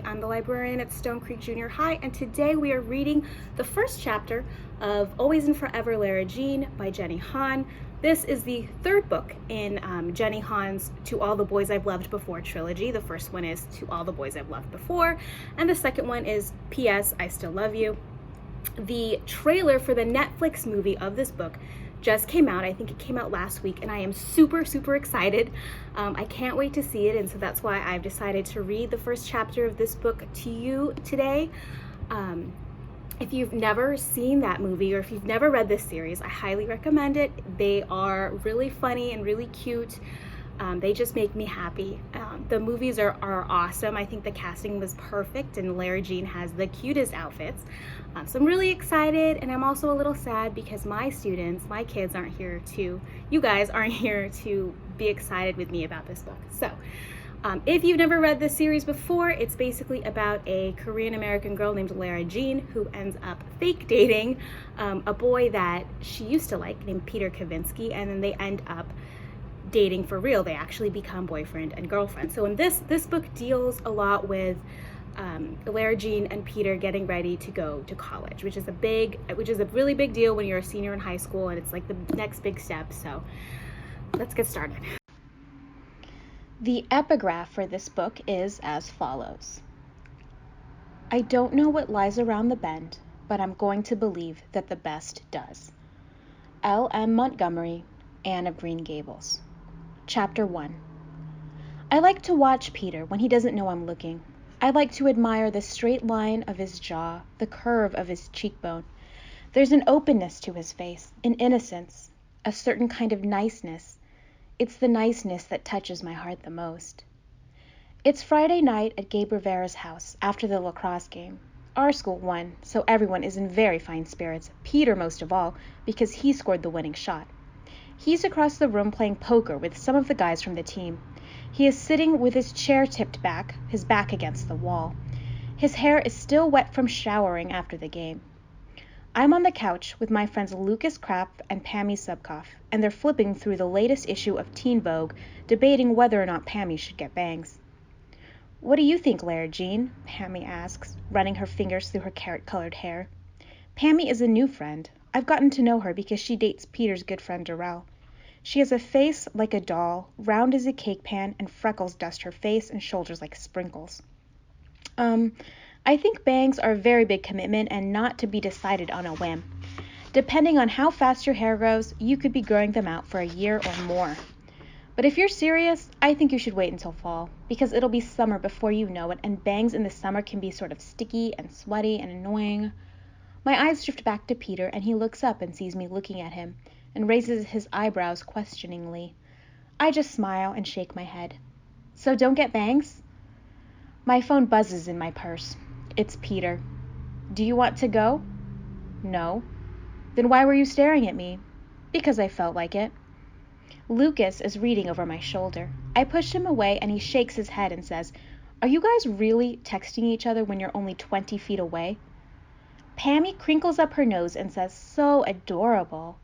Lindsay. I'm the librarian at Stone Creek Junior High, and today we are reading the first chapter of Always and Forever Lara Jean by Jenny Han. This is the third book in Jenny Han's To All the Boys I've Loved Before trilogy. The first one is To All the Boys I've Loved Before, and the second one is P.S. I Still Love You. The trailer for the Netflix movie of this book just came out. I think it came out last week, and I am super excited. I can't wait to see it, and so that's why I've decided to read the first chapter of this book to you today. If you've never seen that movie, or if you've never read this series, I highly recommend it. They are really funny and really cute. They just make me happy. The movies are awesome. I think the casting was perfect, and Lara Jean has the cutest outfits. So I'm really excited, and I'm also a little sad because my kids aren't here to, you guys aren't here to be excited with me about this book. So if you've never read this series before, it's basically about a Korean American girl named Lara Jean who ends up fake dating a boy that she used to like named Peter Kavinsky, and then they end up dating for real. They actually become boyfriend and girlfriend. So in this book deals a lot with Lara Jean and Peter getting ready to go to college, which is a really big deal when you're a senior in high school, and it's like the next big step. So let's get started. The epigraph for this book is as follows. I don't know what lies around the bend, but I'm going to believe that the best does. L.M. Montgomery, Anne of Green Gables. Chapter 1. I like to watch Peter when he doesn't know I'm looking. I like to admire the straight line of his jaw, the curve of his cheekbone. There's an openness to his face, an innocence, a certain kind of niceness. It's the niceness that touches my heart the most. It's Friday night at Gabe Rivera's house after the lacrosse game. Our school won, so everyone is in very fine spirits, Peter most of all, because he scored the winning shot. He's across the room playing poker with some of the guys from the team. He is sitting with his chair tipped back, his back against the wall. His hair is still wet from showering after the game. I'm on the couch with my friends Lucas Krapp and Pammy Subkoff, and they're flipping through the latest issue of Teen Vogue, debating whether or not Pammy should get bangs. What do you think, Lara Jean? Pammy asks, running her fingers through her carrot-colored hair. Pammy is a new friend. I've gotten to know her because she dates Peter's good friend Darrell. She has a face like a doll, round as a cake pan, and freckles dust her face and shoulders like sprinkles. I think bangs are a very big commitment and not to be decided on a whim. Depending on how fast your hair grows, you could be growing them out for a year or more. But if you're serious, I think you should wait until fall, because it'll be summer before you know it, and bangs in the summer can be sort of sticky and sweaty and annoying. My eyes drift back to Peter, and he looks up and sees me looking at him, and raises his eyebrows questioningly. I just smile and shake my head. So don't get bangs? My phone buzzes in my purse. It's Peter. Do you want to go? No. Then why were you staring at me? Because I felt like it. Lucas is reading over my shoulder. I push him away, and he shakes his head and says, Are you guys really texting each other when you're only 20 feet away? Pammy crinkles up her nose and says, So adorable.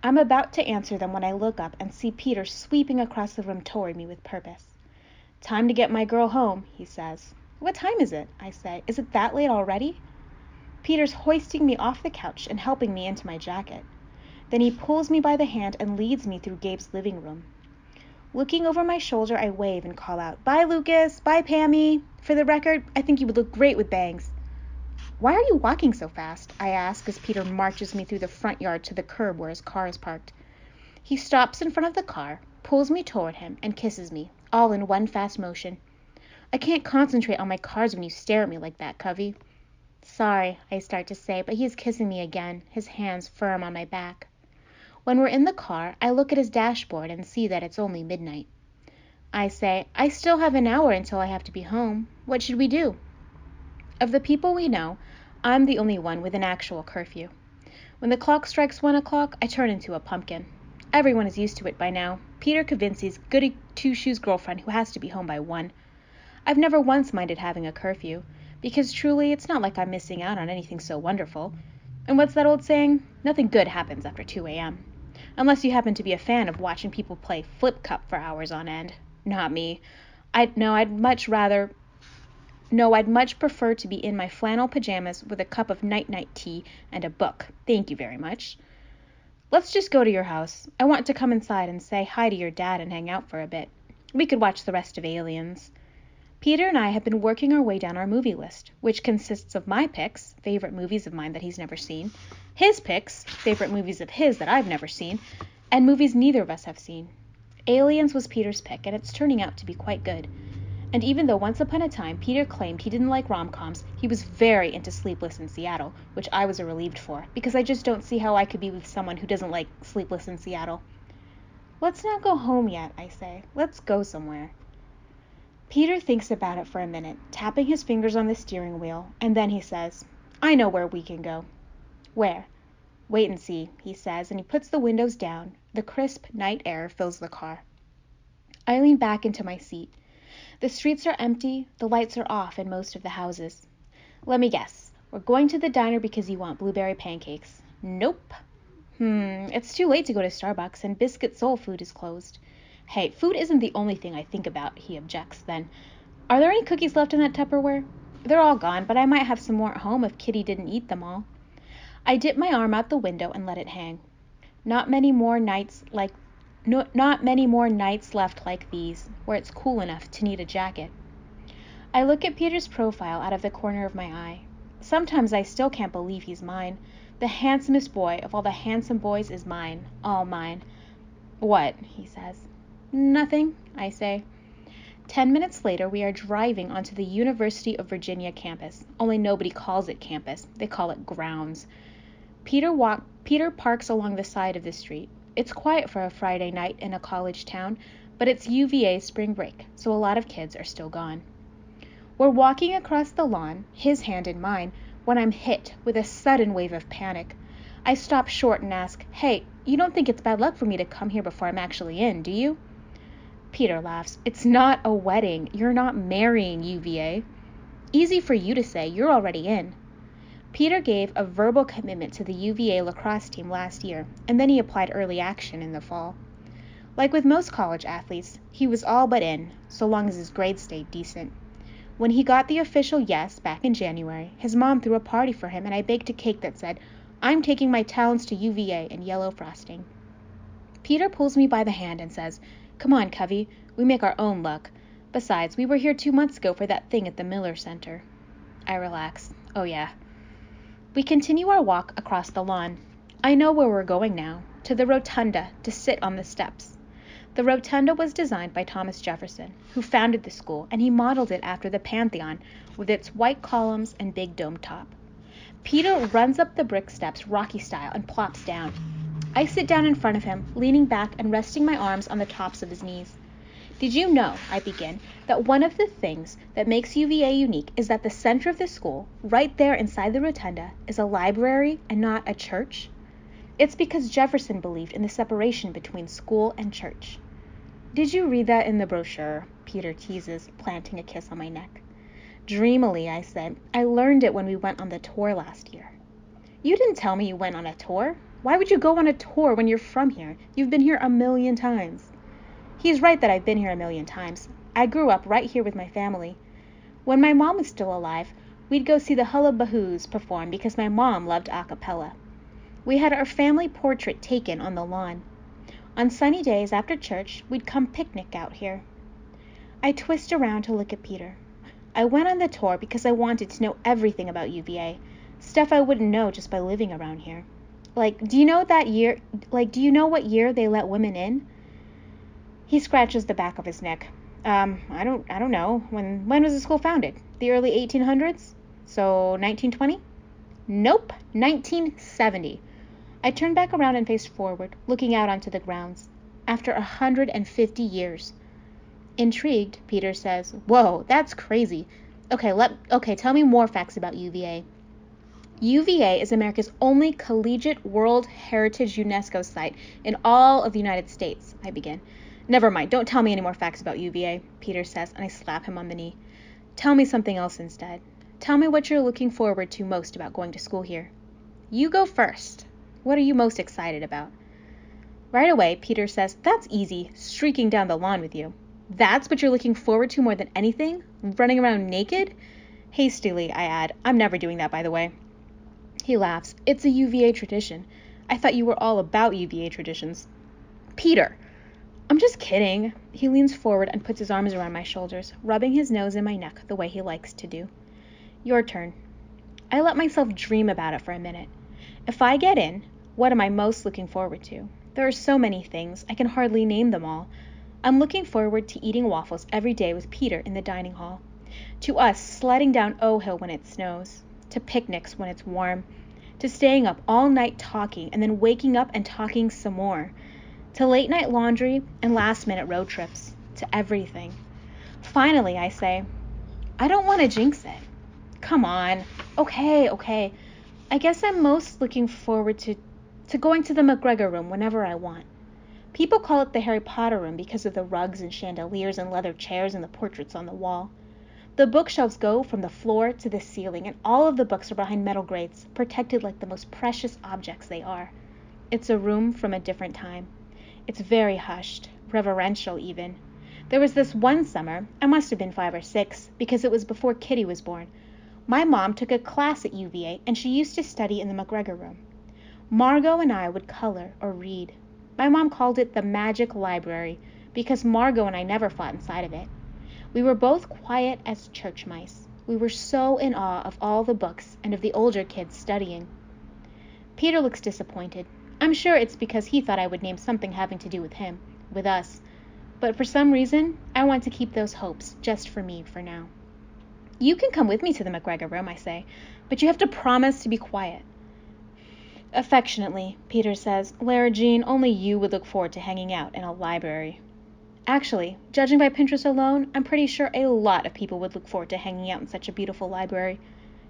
I'm about to answer them when I look up and see Peter sweeping across the room toward me with purpose. Time to get my girl home, he says. What time is it? I say. Is it that late already? Peter's hoisting me off the couch and helping me into my jacket. Then he pulls me by the hand and leads me through Gabe's living room. Looking over my shoulder, I wave and call out, Bye, Lucas. Bye, Pammy. For the record, I think you would look great with bangs. Why are you walking so fast? I ask as Peter marches me through the front yard to the curb where his car is parked. He stops in front of the car, pulls me toward him, and kisses me, all in one fast motion. I can't concentrate on my cards when you stare at me like that, Covey. Sorry, I start to say, but he's kissing me again, his hands firm on my back. When we're in the car, I look at his dashboard and see that it's only midnight. I say, I still have an hour until I have to be home. What should we do? Of the people we know, I'm the only one with an actual curfew. When the clock strikes 1 o'clock, I turn into a pumpkin. Everyone is used to it by now. Peter Kavinsky's goody two-shoes girlfriend who has to be home by 1. I've never once minded having a curfew, because truly it's not like I'm missing out on anything so wonderful. And what's that old saying? Nothing good happens after 2 a.m. Unless you happen to be a fan of watching people play flip cup for hours on end. Not me. I'd much rather No, I'd much prefer to be in my flannel pajamas with a cup of night-night tea and a book. Thank you very much. Let's just go to your house. I want to come inside and say hi to your dad and hang out for a bit. We could watch the rest of Aliens. Peter and I have been working our way down our movie list, which consists of my picks, favorite movies of mine that he's never seen, his picks, favorite movies of his that I've never seen, and movies neither of us have seen. Aliens was Peter's pick, and it's turning out to be quite good. And even though once upon a time Peter claimed he didn't like rom-coms, he was very into Sleepless in Seattle, which I was relieved for, because I just don't see how I could be with someone who doesn't like Sleepless in Seattle. Let's not go home yet, I say. Let's go somewhere. Peter thinks about it for a minute, tapping his fingers on the steering wheel, and then he says, I know where we can go. Where? Wait and see, he says, and he puts the windows down. The crisp night air fills the car. I lean back into my seat. The streets are empty, the lights are off in most of the houses. Let me guess, we're going to the diner because you want blueberry pancakes. Nope. It's too late to go to Starbucks, and Biscuit Soul Food is closed. Hey, food isn't the only thing I think about, he objects then. Are there any cookies left in that Tupperware? They're all gone, but I might have some more at home if Kitty didn't eat them all. I dip my arm out the window and let it hang. Not many more nights left like these, where it's cool enough to need a jacket. I look at Peter's profile out of the corner of my eye. Sometimes I still can't believe he's mine. The handsomest boy of all the handsome boys is mine, all mine. What? He says. Nothing, I say. 10 minutes later, we are driving onto the University of Virginia campus, only nobody calls it campus. They call it grounds. Peter parks along the side of the street. It's quiet for a Friday night in a college town, but it's UVA spring break, so a lot of kids are still gone. We're walking across the lawn, his hand in mine, when I'm hit with a sudden wave of panic. I stop short and ask, Hey, you don't think it's bad luck for me to come here before I'm actually in, do you? Peter laughs. It's not a wedding. You're not marrying UVA. Easy for you to say. You're already in. Peter gave a verbal commitment to the UVA lacrosse team last year, and then he applied early action in the fall. Like with most college athletes, he was all but in, so long as his grades stayed decent. When he got the official yes back in January, his mom threw a party for him, and I baked a cake that said, I'm taking my talents to UVA in yellow frosting. Peter pulls me by the hand and says, Come on, Covey, we make our own luck. Besides, we were here 2 months ago for that thing at the Miller Center. I relax. Oh yeah. We continue our walk across the lawn. I know where we're going now, to the rotunda, to sit on the steps. The rotunda was designed by Thomas Jefferson, who founded the school, and he modeled it after the Pantheon, with its white columns and big dome top. Peter runs up the brick steps Rocky style and plops down. I sit down in front of him, leaning back and resting my arms on the tops of his knees. Did you know, I begin, that one of the things that makes UVA unique is that the center of the school, right there inside the rotunda, is a library and not a church? It's because Jefferson believed in the separation between school and church. Did you read that in the brochure? Peter teases, planting a kiss on my neck. Dreamily, I said, I learned it when we went on the tour last year. You didn't tell me you went on a tour. Why would you go on a tour when you're from here? You've been here 1,000,000 times. He's right that I've been here 1,000,000 times. I grew up right here with my family. When my mom was still alive, we'd go see the Hullabahoos perform because my mom loved a cappella. We had our family portrait taken on the lawn. On sunny days after church, we'd come picnic out here. I twist around to look at Peter. I went on the tour because I wanted to know everything about UVA, stuff I wouldn't know just by living around here. Do you know what year they let women in? He scratches the back of his neck. I don't know. When was the school founded? The early 1800s? So 1920? Nope, 1970. I turned back around and faced forward, looking out onto the grounds. After 150 years. Intrigued, Peter says, Whoa, that's crazy. Okay, tell me more facts about UVA. UVA is America's only collegiate World Heritage UNESCO site in all of the United States, I begin. Never mind, don't tell me any more facts about UVA, Peter says, and I slap him on the knee. Tell me something else instead. Tell me what you're looking forward to most about going to school here. You go first. What are you most excited about? Right away, Peter says, That's easy, streaking down the lawn with you. That's what you're looking forward to more than anything? Running around naked? Hastily, I add, I'm never doing that, by the way. He laughs. It's a UVA tradition. I thought you were all about UVA traditions. Peter! I'm just kidding. He leans forward and puts his arms around my shoulders, rubbing his nose in my neck the way he likes to do. Your turn. I let myself dream about it for a minute. If I get in, what am I most looking forward to? There are so many things, I can hardly name them all. I'm looking forward to eating waffles every day with Peter in the dining hall, to us sledding down O Hill when it snows, to picnics when it's warm, to staying up all night talking and then waking up and talking some more, to late night laundry and last minute road trips, to everything. Finally, I say, I don't want to jinx it. Come on. Okay. I guess I'm most looking forward to going to the McGregor room whenever I want. People call it the Harry Potter room because of the rugs and chandeliers and leather chairs and the portraits on the wall. The bookshelves go from the floor to the ceiling, and all of the books are behind metal grates, protected like the most precious objects they are. It's a room from a different time. It's very hushed, reverential even. There was this one summer, I must have been 5 or 6, because it was before Kitty was born. My mom took a class at UVA, and she used to study in the McGregor room. Margot and I would color or read. My mom called it the magic library, because Margot and I never fought inside of it. We were both quiet as church mice. We were so in awe of all the books and of the older kids studying. Peter looks disappointed. I'm sure it's because he thought I would name something having to do with him, with us. But for some reason, I want to keep those hopes just for me for now. You can come with me to the McGregor room, I say, but you have to promise to be quiet. Affectionately, Peter says, Lara Jean, only you would look forward to hanging out in a library. Actually, judging by Pinterest alone, I'm pretty sure a lot of people would look forward to hanging out in such a beautiful library.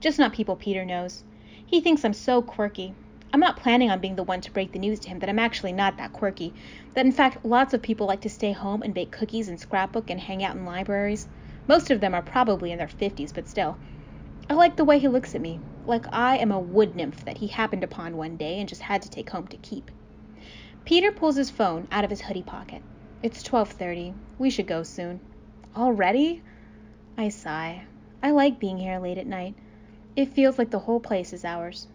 Just not people Peter knows. He thinks I'm so quirky. I'm not planning on being the one to break the news to him that I'm actually not that quirky. That in fact, lots of people like to stay home and bake cookies and scrapbook and hang out in libraries. Most of them are probably in their 50s, but still. I like the way he looks at me, like I am a wood nymph that he happened upon one day and just had to take home to keep. Peter pulls his phone out of his hoodie pocket. It's 12:30. We should go soon. Already? I sigh. I like being here late at night. It feels like the whole place is ours.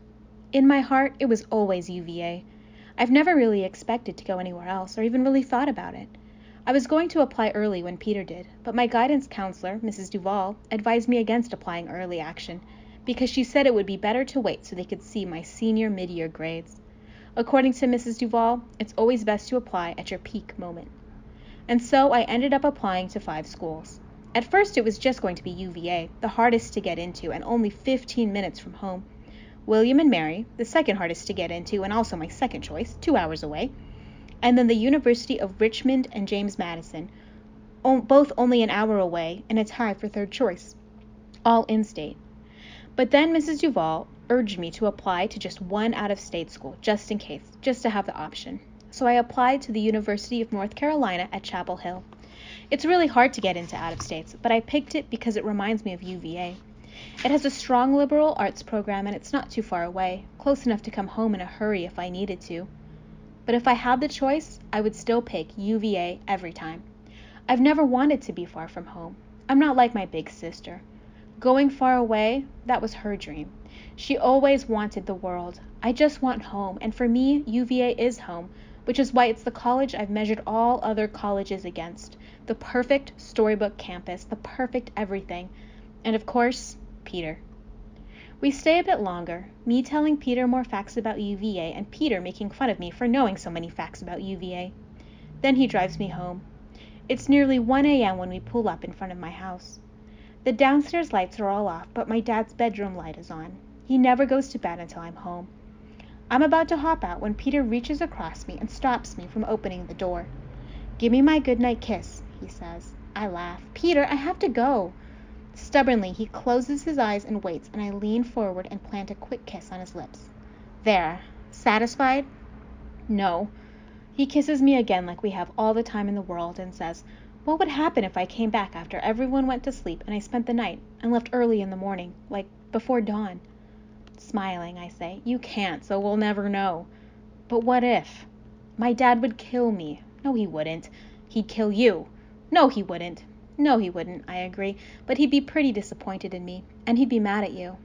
In my heart, it was always UVA. I've never really expected to go anywhere else or even really thought about it. I was going to apply early when Peter did, but my guidance counselor, Mrs. Duval, advised me against applying early action because she said it would be better to wait so they could see my senior mid-year grades. According to Mrs. Duval, it's always best to apply at your peak moment. And so I ended up applying to 5 schools. At first it was just going to be UVA, the hardest to get into and only 15 minutes from home. William and Mary, the second hardest to get into and also my second choice, 2 hours away. And then the University of Richmond and James Madison, both only an hour away and a tie for third choice, all in-state. But then Mrs. Duval urged me to apply to just one out-of-state school, just in case, just to have the option. So I applied to the University of North Carolina at Chapel Hill. It's really hard to get into out-of-states, but I picked it because it reminds me of UVA. It has a strong liberal arts program and it's not too far away, close enough to come home in a hurry if I needed to. But if I had the choice, I would still pick UVA every time. I've never wanted to be far from home. I'm not like my big sister. Going far away, that was her dream. She always wanted the world. I just want home, and for me, UVA is home, which is why it's the college I've measured all other colleges against. The perfect storybook campus, the perfect everything. And of course, Peter. We stay a bit longer, me telling Peter more facts about UVA and Peter making fun of me for knowing so many facts about UVA. Then he drives me home. It's nearly 1 a.m. when we pull up in front of my house. The downstairs lights are all off, but my dad's bedroom light is on. He never goes to bed until I'm home. I'm about to hop out when Peter reaches across me and stops me from opening the door. Give me my goodnight kiss, he says. I laugh. Peter, I have to go. Stubbornly, he closes his eyes and waits, and I lean forward and plant a quick kiss on his lips. There. Satisfied? No. He kisses me again like we have all the time in the world and says, what would happen if I came back after everyone went to sleep and I spent the night and left early in the morning, like before dawn? Smiling, I say, you can't, so we'll never know. But what if? My dad would kill me. No, he wouldn't. He'd kill you. No, he wouldn't. No, he wouldn't, I agree, but he'd be pretty disappointed in me, and he'd be mad at you.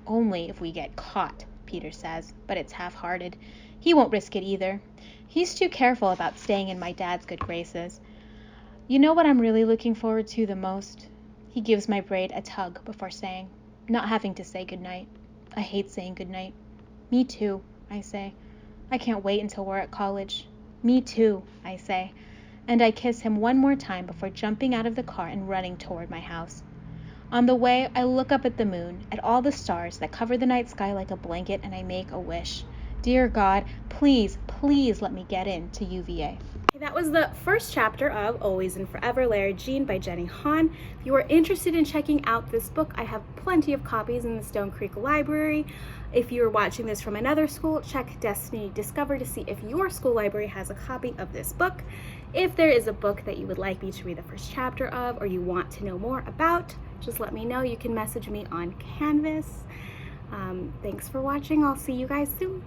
Only if we get caught, Peter says, but it's half-hearted. He won't risk it either. He's too careful about staying in my dad's good graces. You know what I'm really looking forward to the most? He gives my braid a tug before saying, not having to say goodnight. I hate saying goodnight. Me too, I say. I can't wait until we're at college. Me too, I say. And I kiss him one more time before jumping out of the car and running toward my house. On the way, I look up at the moon, at all the stars that cover the night sky like a blanket, and I make a wish. Dear God, please, please let me get into UVA. That was the first chapter of Always and Forever, Lara Jean by Jenny Han. If you are interested in checking out this book, I have plenty of copies in the Stone Creek Library. If you are watching this from another school, check Destiny Discover to see if your school library has a copy of this book. If there is a book that you would like me to read the first chapter of or you want to know more about, just let me know. You can message me on Canvas. Thanks for watching. I'll see you guys soon.